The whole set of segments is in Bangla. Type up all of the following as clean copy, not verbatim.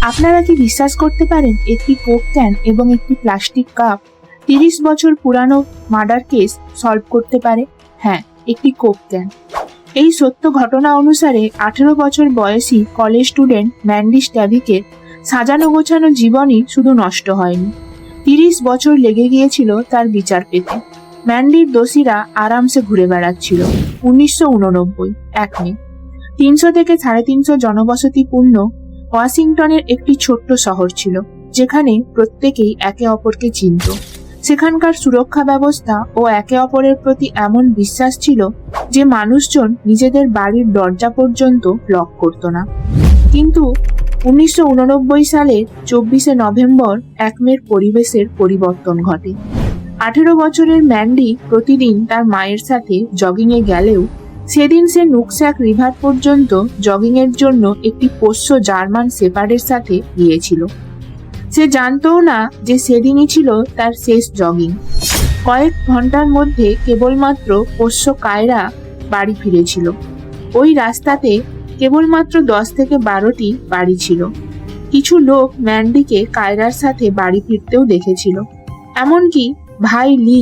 আপনারা কি বিশ্বাস করতে পারেন একটি কোক ক্যান এবং একটি প্লাস্টিক কাপ 30 বছর পুরানো মার্ডার কেস সলভ করতে পারে? হ্যাঁ, একটি কোক ক্যান। এই সত্য ঘটনা অনুসারে 18 বছর বয়সী কলেজ স্টুডেন্ট ম্যান্ডি স্ট্যাভিকের সাজানো গোছানো জীবনই শুধু নষ্ট হয়নি, 30 বছর লেগে গিয়েছিল তার বিচার পেতে। ম্যান্ডির দোষীরা আরামসে ঘুরে বেড়াচ্ছিল। 1989 1 মে 300 থেকে 350 জনবসতিপূর্ণ ওয়াশিংটনের একটি ছোট্ট শহর ছিল, যেখানে প্রত্যেকেই একে অপরকে চিনত। সেখানকার সুরক্ষা ব্যবস্থা ও একে অপরের প্রতি এমন বিশ্বাস ছিল যে মানুষজন নিজেদের বাড়ির দরজা পর্যন্ত লক করত না। কিন্তু 1989 সালের 24 নভেম্বর একমের পরিবেশের পরিবর্তন ঘটে। 18 বছরের ম্যান্ডি প্রতিদিন তার মায়ের সাথে জগিংয়ে গেলেও সেদিন সে নুকস্যাক রিভার পর্যন্ত জগিংয়ের জন্য একটি পোষ্য জার্মান শেপার্ডের সাথে গিয়েছিল। সে জানতও না যে সেদিনই ছিল তার শেষ জগিং। কয়েক ঘন্টার মধ্যে কেবলমাত্র পোষ্য কায়রা বাড়ি ফিরেছিল। ওই রাস্তাতে কেবলমাত্র 10 থেকে 12টি বাড়ি ছিল। কিছু লোক ম্যান্ডিকে কায়রার সাথে বাড়ি ফিরতেও দেখেছিল। এমনকি ভাই লি,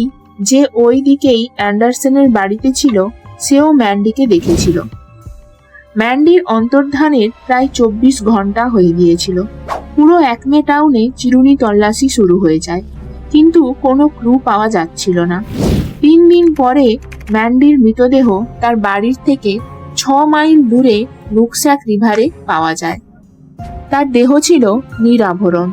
যে ওই দিকেই অ্যান্ডারসনের বাড়িতে ছিল, সেও ম্যান্ডিকে দেখেছিল। ম্যান্ডির অন্তর্ধানের প্রায় 24 ঘন্টা হয়ে গিয়েছিল। পুরো একমে টাউনে চিরুনি তল্লাশি শুরু হয়ে যায়, কিন্তু কোনো ক্লু পাওয়া যাচ্ছিল না। 3 দিন পরে ম্যান্ডির মৃতদেহ তার বাড়ির থেকে 6 মাইল দূরে নুকস্যাক রিভারে পাওয়া যায়। তার দেহ ছিল নিরাভরণ।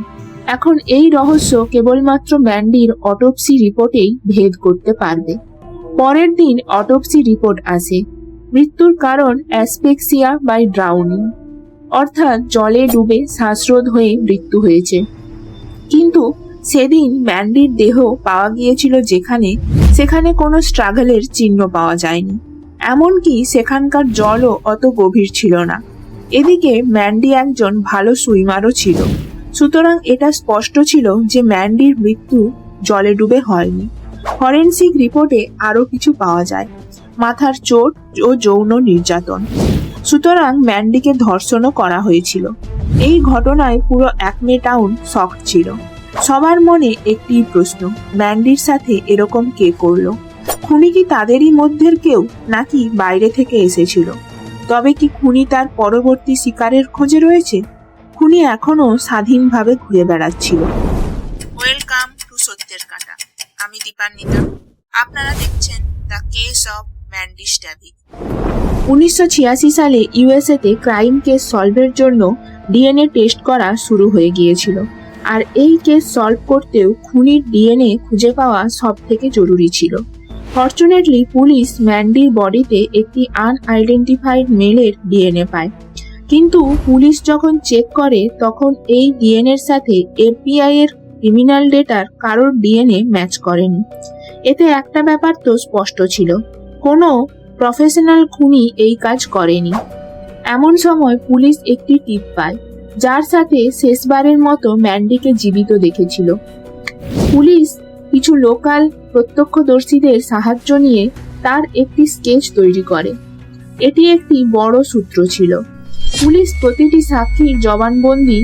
এখন এই রহস্য কেবলমাত্র ম্যান্ডির অটোপসি রিপোর্টেই ভেদ করতে পারবে। পরের দিন অটোপসি রিপোর্ট আসে। মৃত্যুর কারণ অ্যাসফিক্সিয়া বাই ড্রাউনিং, অর্থাৎ জলে ডুবে শ্বাসরোধ হয়ে মৃত্যু হয়েছে। কিন্তু সেদিন ম্যান্ডির দেহ পাওয়া গিয়েছিল সেখানে কোনো স্ট্রাগলের চিহ্ন পাওয়া যায়নি। এমনকি সেখানকার জলও অত গভীর ছিল না। এদিকে ম্যান্ডি একজন ভালো সুইমারও ছিল, সুতরাং এটা স্পষ্ট ছিল যে ম্যান্ডির মৃত্যু জলে ডুবে হয়নি। ফরেনসিক রিপোর্টে আরো কিছু পাওয়া যায়, মাথার চোট ও যৌন নির্যাতন। সুতরাং ম্যান্ডিকে ধর্ষণও করা হয়েছিল। এই ঘটনায় পুরো একমে টাউন শক ছিল। সবার মনে একটি প্রশ্ন, ম্যান্ডির সাথে এরকম কে করলো? খুনি কি তাদেরই মধ্যের কেউ, নাকি বাইরে থেকে এসেছিল? তবে কি খুনি তার পরবর্তী শিকারের খোঁজে রয়েছে? খুনি এখনো স্বাধীনভাবে ঘুরে বেড়াচ্ছিল। ওয়েলকাম টু সত্যের কাঁটা। আমি দীপান্বিতা। আপনারা দেখছেন দ্য কেস অফ ম্যান্ডি স্ট্যাভিক। 1986 সালে ইউএসএতে ক্রাইম কেস সলভের জন্য ডিএনএ টেস্ট করা শুরু হয়ে গিয়েছিল। আর এই কেস সলভ করতেও খুনির ডিএনএ খুঁজে পাওয়া সব থেকে জরুরি ছিল। ফরচুনেটলি পুলিশ ম্যান্ডির বডিতে একটি আনআইডেন্টিফাইড মেলের ডিএনএ পায়। কিন্তু পুলিশ যখন চেক করে তখন এই ডিএনএর সাথে এফবিআই এর ক্রিমিনাল ডেটার কারোর ডিএনএ ম্যাচ করেনি। এতে একটা ব্যাপার তো স্পষ্ট ছিল, কোনো প্রফেশনাল খুনি এই কাজ করেনি। এমন সময় পুলিশ একটি টিপ পায়, যার সাথে শেষবারের মতো ম্যান্ডিকে জীবিত দেখেছিল। পুলিশ কিছু লোকাল প্রত্যক্ষদর্শীদের সাহায্য নিয়ে তার একটি স্কেচ তৈরি করে। এটি একটি বড় সূত্র ছিল। পুলিশ প্রতিটি সাক্ষীর জবানবন্দি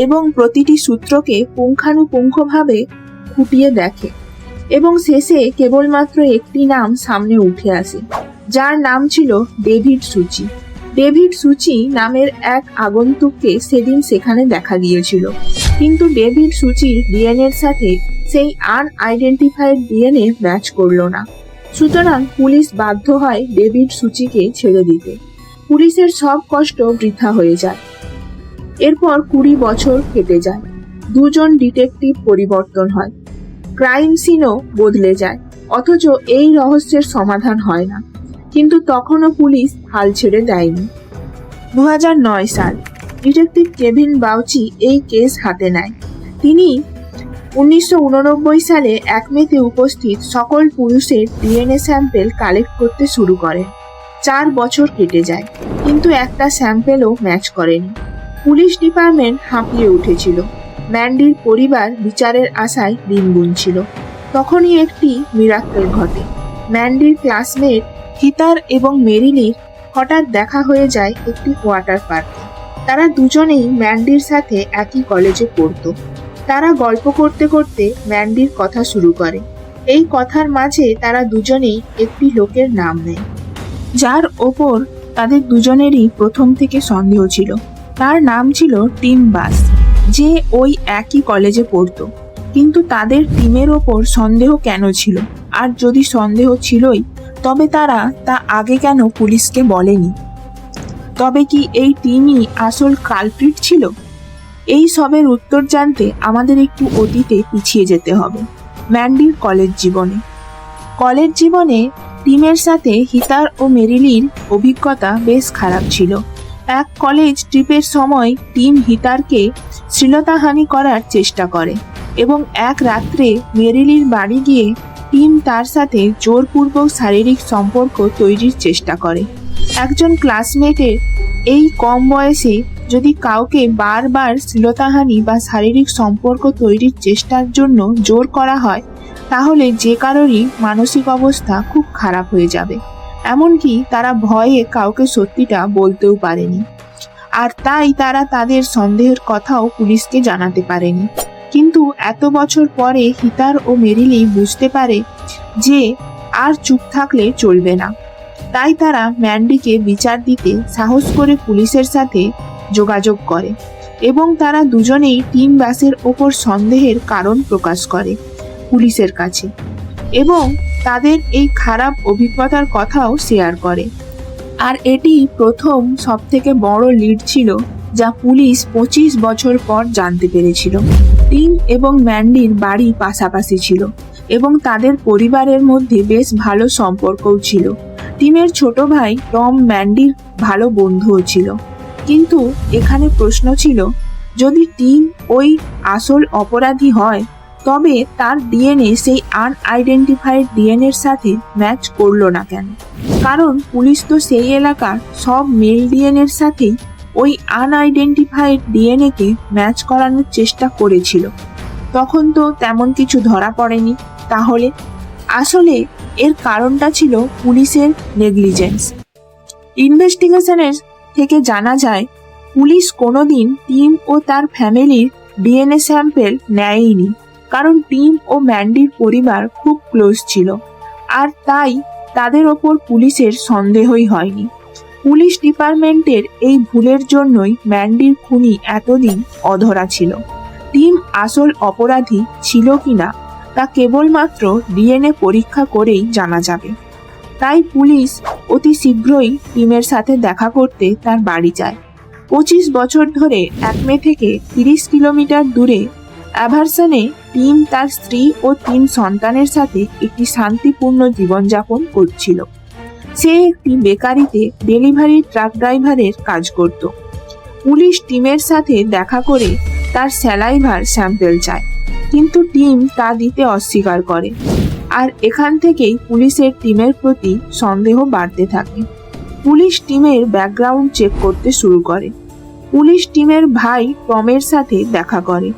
এবং প্রতিটি সূত্রকে পুঙ্খানুপুঙ্খভাবে খুঁটিয়ে দেখে এবং শেষে কেবলমাত্র একটি নাম সামনে উঠে আসে, যার নাম ছিল ডেভিড সুচি। ডেভিড সুচি নামের এক আগন্তুককে সেদিন সেখানে দেখা গিয়েছিল, কিন্তু ডেভিড সুচির ডিএনএর সাথে সেই আনআইডেন্টিফাইড ডিএনএ ম্যাচ করল না। সুতরাং পুলিশ বাধ্য হয় ডেভিড সুচিকে ছেড়ে দিতে। পুলিশের সব কষ্ট বৃথা হয়ে যায়। এরপর 20 বছর কেটে যায়। দুজন ডিটেকটিভ পরিবর্তন হয়, ক্রাইম সিনও বদলে যায়, অথচ এই রহস্যের সমাধান হয় না। কিন্তু তখনও পুলিশ হাল ছেড়ে দেয়নি। 2009 সাল ডিটেকটিভ কেভিন বাউচি এই কেস হাতে নেয়। তিনি 1989 সালে একমেতে উপস্থিত সকল পুরুষের ডিএনএ স্যাম্পেল কালেক্ট করতে শুরু করেন। 4 বছর কেটে যায়, কিন্তু একটা স্যাম্পেলও ম্যাচ করেনি। পুলিশ ডিপার্টমেন্ট হাঁপিয়ে উঠেছিল। ম্যান্ডির পরিবার বিচারের আশায় দিন গুনছিল। তখনই একটি মিরাক্কেল ঘটে। ম্যান্ডির ক্লাসমেট হিতার এবং মেরিলির হঠাৎ দেখা হয়ে যায় একটি ওয়াটার পার্কে। তারা দুজনেই ম্যান্ডির সাথে একই কলেজে পড়তো। তারা গল্প করতে করতে ম্যান্ডির কথা শুরু করে। এই কথার মাঝে তারা দুজনেই একটি লোকের নাম নেয়, যার ওপর তাদের দুজনেরই প্রথম থেকে সন্দেহ ছিল। তার নাম ছিল টিম বাস, যে ওই একই কলেজে পড়তো। কিন্তু তাদের টিমের ওপর সন্দেহ কেন ছিল? আর যদি সন্দেহ ছিলই, তবে তারা তা আগে কেন পুলিশকে বলেনি? তবে কি এই টিমই আসল কালপ্রিট ছিল? এই সবের উত্তর জানতে আমাদের একটু অতীতে পিছিয়ে যেতে হবে, ম্যান্ডির কলেজ জীবনে। কলেজ জীবনে টিমের সাথে হিতার ও মেরিলির অভিজ্ঞতা বেশ খারাপ ছিল। এক কলেজ ট্রিপের সময় টিম হিতারকে শ্লীলতাহানি করার চেষ্টা করে এবং এক রাত্রে মেরিলির বাড়ি গিয়ে টিম তার সাথে জোরপূর্বক শারীরিক সম্পর্ক তৈরির চেষ্টা করে। একজন ক্লাসমেটের এই কম বয়সে যদি কাউকে বারবার শ্লীলতাহানি বা শারীরিক সম্পর্ক তৈরির চেষ্টার জন্য জোর করা হয়, তাহলে যে কারোরই মানসিক অবস্থা খুব খারাপ হয়ে যাবে। এমনকি তারা ভয়ে কাউকে সত্যিটা বলতেও পারেনি। আর তাই তারা তাদের সন্দেহের কথাও পুলিশকে জানাতে পারেনি। কিন্তু এত বছর পরে হিতার ও মেরিলি বুঝতে পারে যে আর চুপ থাকলে চলবে না। তাই তারা ম্যান্ডিকে বিচার দিতে সাহস করে পুলিশের সাথে যোগাযোগ করে এবং তারা দুজনেই টিম বাসের ওপর সন্দেহের কারণ প্রকাশ করে পুলিশের কাছে এবং তাদের এই খারাপ অভিজ্ঞতার কথাও শেয়ার করে। আর এটি প্রথম সবথেকে বড় লিড ছিল যা পুলিশ 25 বছর পর জানতে পেরেছিল। টিম এবং ম্যান্ডির বাড়ি পাশাপাশি ছিল এবং তাদের পরিবারের মধ্যে বেশ ভালো সম্পর্কও ছিল। টিমের ছোট ভাই টম ম্যান্ডির ভালো বন্ধুও ছিল। কিন্তু এখানে প্রশ্ন ছিল, যদি টিম ওই আসল অপরাধী হয়, তবে তার ডিএনএ সেই আনআইডেন্টিফাইড ডিএনএর সাথে ম্যাচ করলো না কেন? কারণ পুলিশ তো সেই এলাকার সব মেল ডিএনএর সাথেই ওই আনআইডেন্টিফাইড ডিএনএকে ম্যাচ করানোর চেষ্টা করেছিল। তখন তো তেমন কিছু ধরা পড়েনি। তাহলে আসলে এর কারণটা ছিল পুলিশের নেগলিজেন্স। ইনভেস্টিগেশনের থেকে জানা যায়, পুলিশ কোনোদিন টিম ও তার ফ্যামিলির ডিএনএ স্যাম্পেল নেয়নি, কারণ টিম ও ম্যান্ডির পরিবার খুব ক্লোজ ছিল আর তাই তাদের ওপর পুলিশের সন্দেহই হয়নি। পুলিশ ডিপার্টমেন্টের এই ভুলের জন্যই ম্যান্ডির খুনি এতদিন অধরা ছিল। টিম আসল অপরাধী ছিল কিনা তা কেবলমাত্র ডিএনএ পরীক্ষা করেই জানা যাবে। তাই পুলিশ অতি শীঘ্রই টিমের সাথে দেখা করতে তার বাড়ি যায়। 25 বছর ধরে একমে থেকে 30 কিলোমিটার দূরে অ্যাভারসনে টিম তার স্ত্রী ও 3 সন্তানের সাথে একটি শান্তিপূর্ণ জীবনযাপন করছিল। সে একটি বেকারিতে ডেলিভারি ট্রাক ড্রাইভারের কাজ করত। পুলিশ টিমের সাথে দেখা করে তার স্যালাইভার স্যাম্পেল চায়, কিন্তু টিম তা দিতে অস্বীকার করে। আর এখান থেকেই পুলিশের টিমের প্রতি সন্দেহ বাড়তে থাকে। পুলিশ টিমের ব্যাকগ্রাউন্ড চেক করতে শুরু করে। পুলিশ টিমের ভাই টমের সাথে দেখা করে।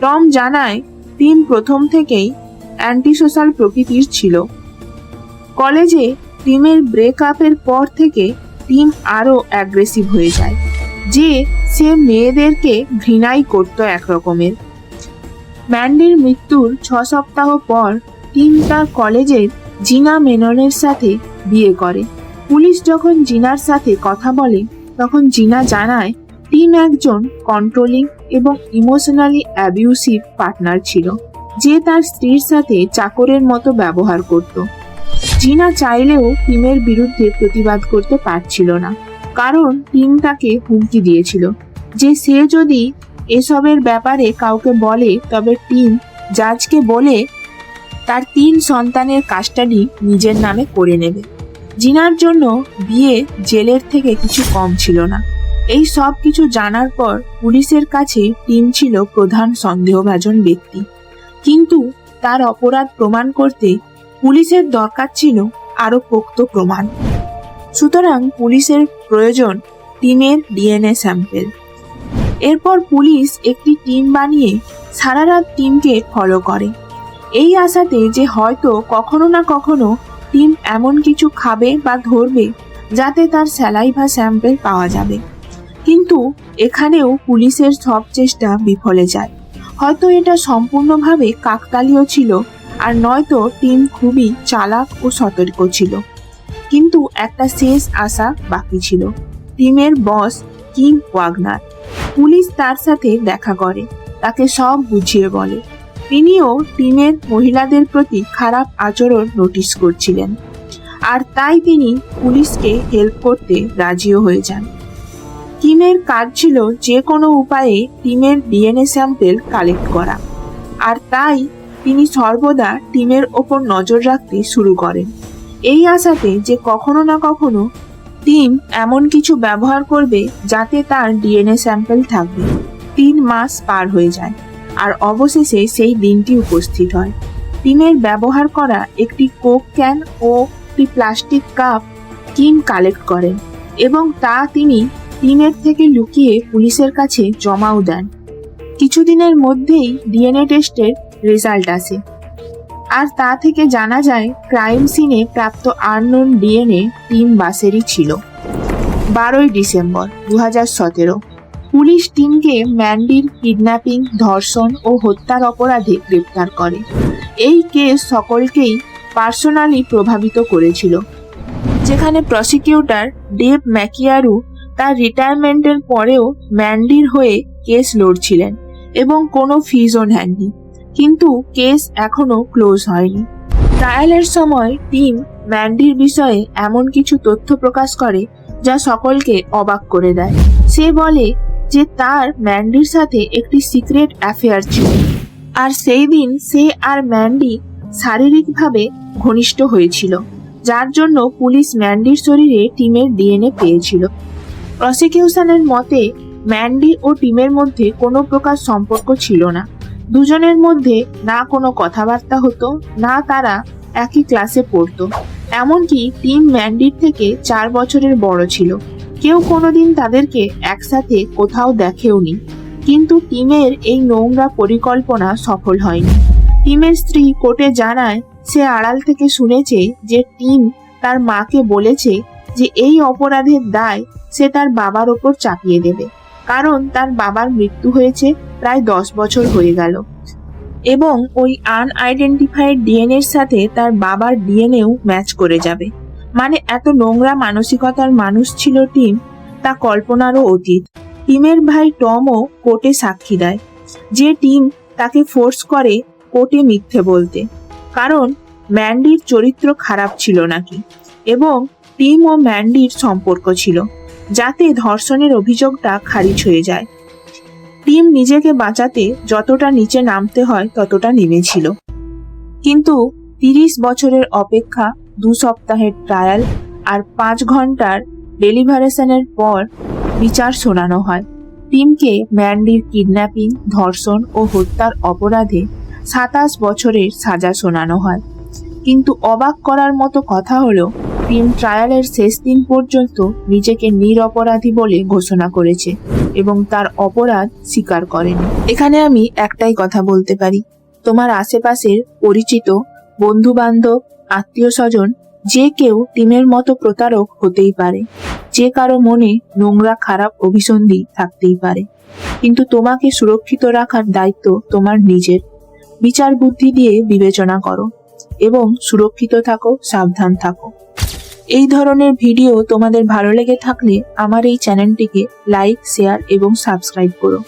টম জানায় টিম প্রথম থেকেই অ্যান্টিসোশ্যাল প্রকৃতির ছিল। কলেজে টিমের ব্রেকআপের পর থেকে টিম আরো অ্যাগ্রেসিভ হয়ে যায়, যে সে মেয়েদেরকে ঘৃণাই করত একরকমের। ম্যান্ডির মৃত্যুর 6 সপ্তাহ পর টিম তার কলেজের জিনা মেননের সাথে বিয়ে করে। পুলিশ যখন জিনার সাথে কথা বলে, তখন জিনা জানায় টিম একজন কন্ট্রোলিং এবং ইমোশনালি অ্যাবিউসিভ পার্টনার ছিল, যে তার স্ত্রীর সাথে চাকরের মতো ব্যবহার করত। জিনা চাইলেও টিমের বিরুদ্ধে প্রতিবাদ করতে পারছিল না, কারণ টিম তাকে হুমকি দিয়েছিল যে সে যদি এসবের ব্যাপারে কাউকে বলে, তবে টিম জাজকে বলে তার 3 সন্তানের কাস্টাডি নিজের নামে করে নেবে। জিনার জন্য বিয়ে জেলের থেকে কিছু কম ছিল না। এই সব কিছু জানার পর পুলিশের কাছে টিম ছিল প্রধান সন্দেহভাজন ব্যক্তি, কিন্তু তার অপরাধ প্রমাণ করতে পুলিশের দরকার ছিল আরো পোক্ত প্রমাণ। সুতরাং পুলিশের প্রয়োজন টিমের ডিএনএ স্যাম্পেল। এরপর পুলিশ একটি টিম বানিয়ে সারা রাত টিমকে ফলো করে, এই আশাতে যে হয়তো কখনো না কখনো টিম এমন কিছু খাবে বা ধরবে যাতে তার স্যালাইভা স্যাম্পেল পাওয়া যাবে। কিন্তু এখানেও পুলিশের সব চেষ্টা বিফলে যায়। হয়তো এটা সম্পূর্ণভাবে কাকতালীয় ছিল, আর নয়তো টিম খুবই চালাক ও সতর্ক ছিল। কিন্তু একটা শেষ আশা বাকি ছিল, টিমের বস কিম ওয়াগনার। পুলিশ তার সাথে দেখা করে, তাকে সব বুঝিয়ে বলে। তিনিও টিমের মহিলাদের প্রতি খারাপ আচরণ নোটিশ করছিলেন, আর তাই তিনি পুলিশকে হেল্প করতে রাজিও হয়ে যান। কিমের কাজ ছিল যে কোনো উপায়ে টিমের ডিএনএ স্যাম্পেল কালেক্ট করা, আর তাই তিনি সর্বদা টিমের ওপর নজর রাখতে শুরু করেন, এই আশাতে যে কখনো না কখনো টিম এমন কিছু ব্যবহার করবে যাতে তার ডিএনএ স্যাম্পেল থাকবে। 3 মাস পার হয়ে যায়, আর অবশেষে সেই দিনটি উপস্থিত হয়। টিমের ব্যবহার করা একটি কোক ক্যান ও একটি প্লাস্টিক কাপ কিম কালেক্ট করেন, এবং তা তিনি টিমের থেকে লুকিয়ে পুলিশের কাছে জমাও দেন। কিছুদিনের মধ্যেই ডিএনএ টেস্টের রেজাল্ট আসে, আর তা থেকে জানা যায় ক্রাইম সিনে প্রাপ্ত আননোন ডিএনএ টিম বাসেরই ছিল। 12ই ডিসেম্বর 2017 পুলিশ টিমকে ম্যান্ডির কিডন্যাপিং, ধর্ষণ ও হত্যার অপরাধে গ্রেপ্তার করে। এই কেস সকলকেই পার্সোনালি প্রভাবিত করেছিল, যেখানে প্রসিকিউটর ডেভ ম্যাকিয়ারু তার রিটায়ারমেন্টের পরেও ম্যান্ডির হয়ে কেস লড়ছিলেন এবং কোনো ফিজও নেননি। কিন্তু কেস এখনো ক্লোজ হয়নি। ট্রায়ালের সময় টিম ম্যান্ডির বিষয়ে এমন কিছু তথ্য প্রকাশ করে যা সকলকে অবাক করে দেয়। সে বলে যে তার ম্যান্ডির সাথে একটি সিক্রেট অ্যাফেয়ার ছিল, আর সেই দিন সে আর ম্যান্ডি শারীরিকভাবে ঘনিষ্ঠ হয়েছিল, যার জন্য পুলিশ ম্যান্ডির শরীরে টিমের ডিএনএ পেয়েছিল। প্রসিকিউশনের মতে ম্যান্ডি ও টিমের মধ্যে কোনো প্রকার সম্পর্ক ছিল না। দুজনের মধ্যে না কোনো কথাবার্তা হতো, না তারা একই ক্লাসে পড়তো। এমনকি টিম ম্যান্ডির থেকে 4 বছরের বড় ছিল। কেউ কোনোদিন তাদেরকে একসাথে কোথাও দেখেওনি। কিন্তু টিমের এই নোংরা পরিকল্পনা সফল হয়নি। টিমের স্ত্রী কোর্টে জানায় সে আড়াল থেকে শুনেছে যে টিম তার মাকে বলেছে যে এই অপরাধের দায় সে তার বাবার ওপর চাপিয়ে দেবে, কারণ তার বাবার মৃত্যু হয়েছে প্রায় 10 বছর হয়ে গেল, এবং ওই আনআইডেন্টিফাইড ডিএনএর সাথে তার বাবার ডিএনএও ম্যাচ করে যাবে। মানে এত নোংরা মানসিকতার মানুষ ছিল টিম, তা কল্পনারও অতীত। টিমের ভাই টমও কোর্টে সাক্ষী দেয় যে টিম তাকে ফোর্স করে কোর্টে মিথ্যে বলতে, কারণ ম্যান্ডির চরিত্র খারাপ ছিল নাকি, এবং টিম ও ম্যান্ডির সম্পর্ক ছিল, যাতে ধর্ষণের অভিযোগটা খারিজ হয়ে যায়। টিম নিজেকে বাঁচাতে যতটা নিচে নামতে হয় ততটা নেমেছিল। কিন্তু 30 বছরের অপেক্ষা, 2 সপ্তাহের ট্রায়াল আর 5 ঘন্টার ডেলিভারেশনের পর বিচার শোনানো হয়। টিমকে ম্যান্ডির কিডন্যাপিং, ধর্ষণ ও হত্যার অপরাধে 27 বছরের সাজা শোনানো হয়। কিন্তু অবাক করার মতো কথা হলো, টিম ট্রায়ালের শেষ দিন পর্যন্ত নিজেকে নিরপরাধী বলে ঘোষণা করেছে এবং তার অপরাধ স্বীকার করেনি। এখানে আমি একটাই কথা বলতে পারি, তোমার আশেপাশের পরিচিত বন্ধু বান্ধব, আত্মীয় স্বজন যে কেউ টিমের মতো প্রতারক হতেই পারে। যে কারো মনে নোংরা খারাপ অভিসন্ধি থাকতেই পারে, কিন্তু তোমাকে সুরক্ষিত রাখার দায়িত্ব তোমার নিজের। বিচার বুদ্ধি দিয়ে বিবেচনা করো এবং সুরক্ষিত থাকো, সাবধান থাকো। এই ধরনের ভিডিও তোমাদের ভালো লেগে থাকলে আমার এই চ্যানেলটিকে লাইক, শেয়ার এবং সাবস্ক্রাইব করো,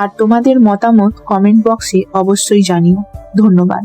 আর তোমাদের মতামত কমেন্ট বক্সে অবশ্যই জানিও। ধন্যবাদ।